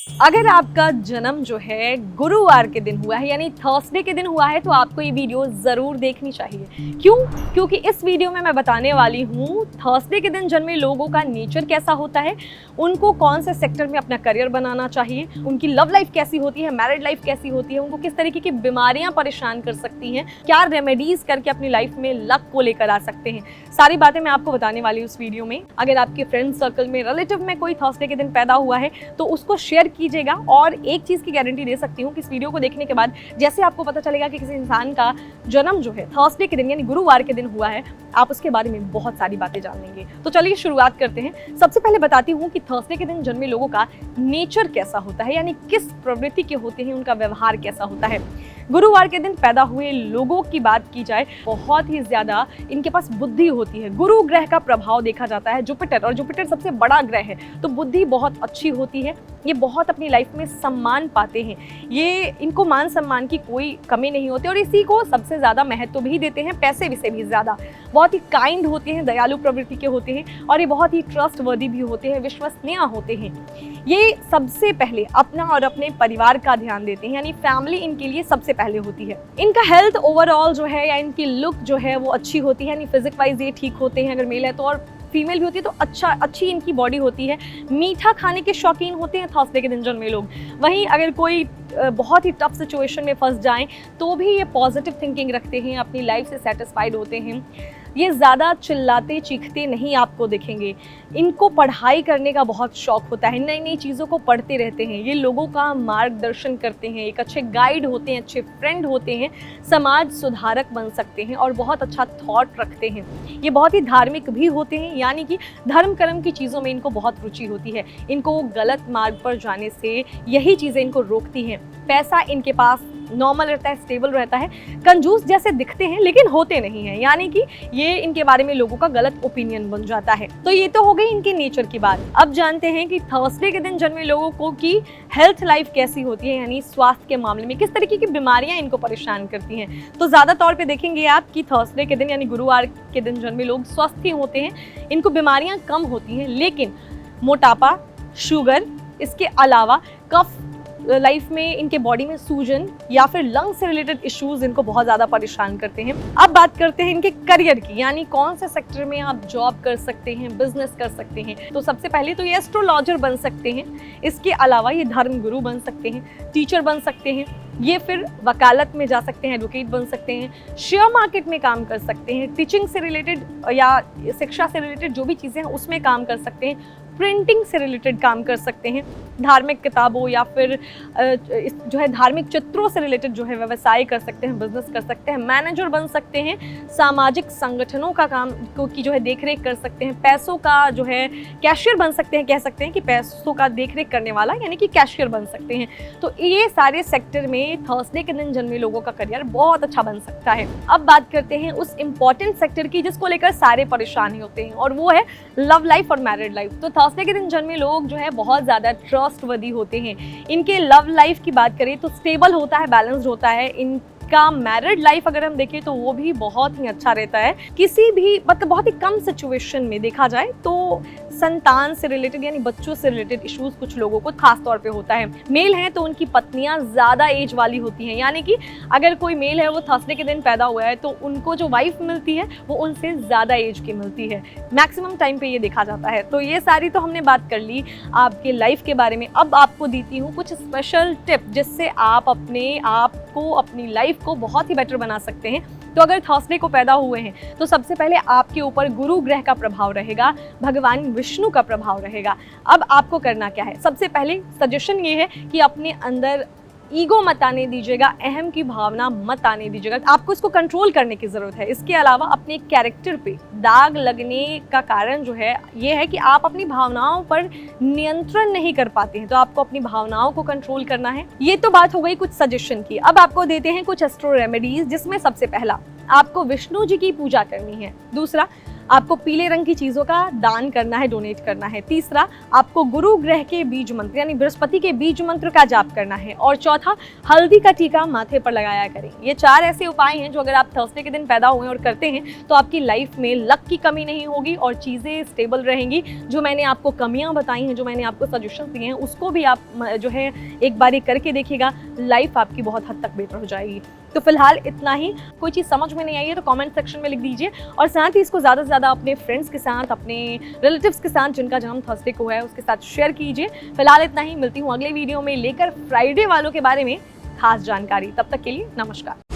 अगर आपका जन्म जो है गुरुवार के दिन हुआ है यानी थर्सडे के दिन हुआ है तो आपको ये वीडियो ज़रूर देखनी चाहिए। क्यों? क्योंकि इस वीडियो में मैं बताने वाली हूँ थर्सडे के दिन जन्मे लोगों का नेचर कैसा होता है, उनको कौन से सेक्टर में अपना करियर बनाना चाहिए, उनकी लव लाइफ कैसी होती है, मैरिड लाइफ कैसी होती है, उनको किस तरीके की बीमारियां परेशान कर सकती हैं, क्या रेमेडीज करके अपनी लाइफ में लक को लेकर आ सकते हैं। सारी बातें मैं आपको बताने वाली हूँ इस वीडियो में। अगर आपके फ्रेंड सर्कल में, रिलेटिव में कोई थर्सडे के दिन पैदा हुआ है तो उसको शेयर कीजिएगा। और एक चीज़ की गारंटी दे सकती हूँ कि इस वीडियो को देखने के बाद जैसे आपको पता चलेगा कि किसी इंसान का जन्म जो है थर्सडे के दिन यानी गुरुवार के दिन हुआ है, आप उसके बारे में बहुत सारी बातें जान लेंगे। तो चलिए शुरुआत करते हैं। सबसे पहले बताती हूँ कि थर्सडे के दिन जन्मे लोगों का नेचर कैसा होता है, यानी किस प्रवृत्ति के होते हैं, उनका व्यवहार कैसा होता है। गुरुवार के दिन पैदा हुए लोगों की बात की जाए, बहुत ही ज्यादा इनके पास बुद्धि होती है। गुरु ग्रह का प्रभाव देखा जाता है, जुपिटर, और जुपिटर सबसे बड़ा ग्रह है, तो बुद्धि बहुत अच्छी होती है। ये बहुत अपनी लाइफ में सम्मान पाते हैं, ये इनको मान सम्मान की कोई कमी नहीं होती और इसी को सबसे ज्यादा महत्व भी देते हैं, पैसे से भी ज्यादा। बहुत ही काइंड होते हैं, दयालु प्रवृत्ति के होते हैं और ये बहुत ही ट्रस्टवर्दी भी होते हैं, विश्वसनीय होते हैं। ये सबसे पहले अपना और अपने परिवार का ध्यान देते हैं, यानी फैमिली इनके लिए सबसे पहले होती है। इनका हेल्थ ओवरऑल जो है या इनकी लुक जो है वो अच्छी होती है, यानी फिजिक वाइज ये ठीक होते हैं अगर मेल है तो, और फीमेल भी होती है तो अच्छी इनकी बॉडी होती है। मीठा खाने के शौकीन होते हैं थर्सडे के दिन जन्मे लोग। वहीं अगर कोई बहुत ही टफ सिचुएशन में फंस जाएं तो भी ये पॉजिटिव थिंकिंग रखते हैं, अपनी लाइफ से सेटिस्फाइड होते हैं। ये ज़्यादा चिल्लाते चीखते नहीं आपको दिखेंगे। इनको पढ़ाई करने का बहुत शौक होता है, नई नई चीज़ों को पढ़ते रहते हैं। ये लोगों का मार्गदर्शन करते हैं, एक अच्छे गाइड होते हैं, अच्छे फ्रेंड होते हैं, समाज सुधारक बन सकते हैं और बहुत अच्छा थॉट रखते हैं। ये बहुत ही धार्मिक भी होते हैं, यानी कि धर्म कर्म की चीज़ों में इनको बहुत रुचि होती है। इनको गलत मार्ग पर जाने से यही चीज़ें इनको रोकती हैं। पैसा इनके पास नॉर्मल रहता है, स्टेबल रहता है। कंजूस जैसे दिखते हैं लेकिन होते नहीं हैं, यानी कि ये इनके बारे में लोगों का गलत ओपिनियन बन जाता है। तो ये तो हो गई इनके नेचर की बात। अब जानते हैं कि थर्सडे के दिन जन्मे लोगों को की हेल्थ लाइफ कैसी होती है, यानी स्वास्थ्य के मामले में किस तरीके की बीमारियां इनको परेशान करती हैं। तो ज़्यादा तौर पर देखेंगे आप कि थर्सडे के दिन यानी गुरुवार के दिन जन्मे लोग स्वस्थ ही होते हैं, इनको बीमारियाँ कम होती हैं। लेकिन मोटापा, शुगर, इसके अलावा कफ लाइफ में इनके बॉडी में सूजन या फिर लंग से रिलेटेड इश्यूज इनको बहुत ज़्यादा परेशान करते हैं। अब बात करते हैं इनके करियर की, यानी कौन से सेक्टर में आप जॉब कर सकते हैं, बिजनेस कर सकते हैं। तो सबसे पहले तो ये एस्ट्रोलॉजर बन सकते हैं, इसके अलावा ये धर्म गुरु बन सकते हैं, टीचर बन सकते हैं, ये फिर वकालत में जा सकते हैं, एडवोकेट बन सकते हैं, शेयर मार्केट में काम कर सकते हैं, टीचिंग से रिलेटेड या शिक्षा से रिलेटेड जो भी चीज़ें हैं उसमें काम कर सकते हैं, प्रिंटिंग से रिलेटेड काम कर सकते हैं, धार्मिक किताबों या फिर जो है धार्मिक चित्रों से रिलेटेड जो है व्यवसाय कर सकते हैं, बिजनेस कर सकते हैं, मैनेजर बन सकते हैं, सामाजिक संगठनों का काम की जो है देखरेख कर सकते हैं, पैसों का जो है कैशियर बन सकते हैं, कह सकते हैं कि पैसों का देखरेख करने वाला यानी कि कैशियर बन सकते हैं। तो ये सारे सेक्टर में थर्सडे के दिन जन्मे लोगों का करियर बहुत अच्छा बन सकता है। अब बात करते हैं उस इम्पॉर्टेंट सेक्टर की जिसको लेकर सारे परेशान ही होते हैं, और वो है लव लाइफ और मैरिड लाइफ। तो थर्सडे के दिन जन्मे लोग जो है बहुत ज़्यादा ट्रस्टवर्दी होते हैं। इनके लव लाइफ की बात करें तो स्टेबल होता है, बैलेंस्ड होता है। इनका मैरिड लाइफ अगर हम देखें तो वो भी बहुत ही अच्छा रहता है। किसी भी मतलब बहुत ही कम सिचुएशन में देखा जाए तो संतान से रिलेटेड यानी बच्चों से रिलेटेड इश्यूज कुछ लोगों को खास तौर पे होता है। मेल हैं तो उनकी पत्नियां ज़्यादा एज वाली होती हैं, यानी कि अगर कोई मेल है वो थर्सडे के दिन पैदा हुआ है तो उनको जो वाइफ मिलती है वो उनसे ज़्यादा एज की मिलती है, मैक्सिमम टाइम पे ये देखा जाता है। तो ये सारी तो हमने बात कर ली आपके लाइफ के बारे में। अब आपको देती हूँ कुछ स्पेशल टिप जिससे आप अपने आप को, अपनी लाइफ को बहुत ही बेटर बना सकते हैं। तो अगर थर्सडे को पैदा हुए हैं तो सबसे पहले आपके ऊपर गुरु ग्रह का प्रभाव रहेगा, भगवान विष्णु का प्रभाव रहेगा। अब आपको करना क्या है, सबसे पहले सजेशन ये है कि अपने अंदर ईगो मत आने दीजिएगा, अहम की भावना मत आने दीजिएगा। आपको इसको कंट्रोल करने की ज़रूरत है। इसके अलावा अपने कैरेक्टर पे दाग लगने का कारण जो है ये है कि आप अपनी भावनाओं पर नियंत्रण नहीं कर पाते हैं, तो आपको अपनी भावनाओं को कंट्रोल करना है। ये तो बात हो गई कुछ सजेशन की। अब आपको देते हैं कुछ एस्ट्रो रेमेडीज, जिसमें सबसे पहला आपको विष्णु जी की पूजा करनी है। दूसरा, आपको पीले रंग की चीज़ों का दान करना है, डोनेट करना है। तीसरा, आपको गुरु ग्रह के बीज मंत्र यानी बृहस्पति के बीज मंत्र का जाप करना है। और चौथा, हल्दी का टीका माथे पर लगाया करें। ये 4 ऐसे उपाय हैं जो अगर आप थर्सडे के दिन पैदा हुए और करते हैं तो आपकी लाइफ में लक की कमी नहीं होगी और चीज़ें स्टेबल रहेंगी। जो मैंने आपको कमियां बताई हैं, जो मैंने आपको सजेशन दिए हैं, उसको भी आप जो है एक बार करके देखिएगा, लाइफ आपकी बहुत हद तक बेटर हो जाएगी। तो फिलहाल इतना ही। कोई चीज़ समझ में नहीं आई है तो कमेंट सेक्शन में लिख दीजिए और साथ ही इसको ज़्यादा से ज़्यादा अपने फ्रेंड्स के साथ, अपने रिलेटिव्स के साथ जिनका जन्म थर्सडे को है उसके साथ शेयर कीजिए। फिलहाल इतना ही। मिलती हूँ अगले वीडियो में लेकर फ्राइडे वालों के बारे में खास जानकारी। तब तक के लिए नमस्कार।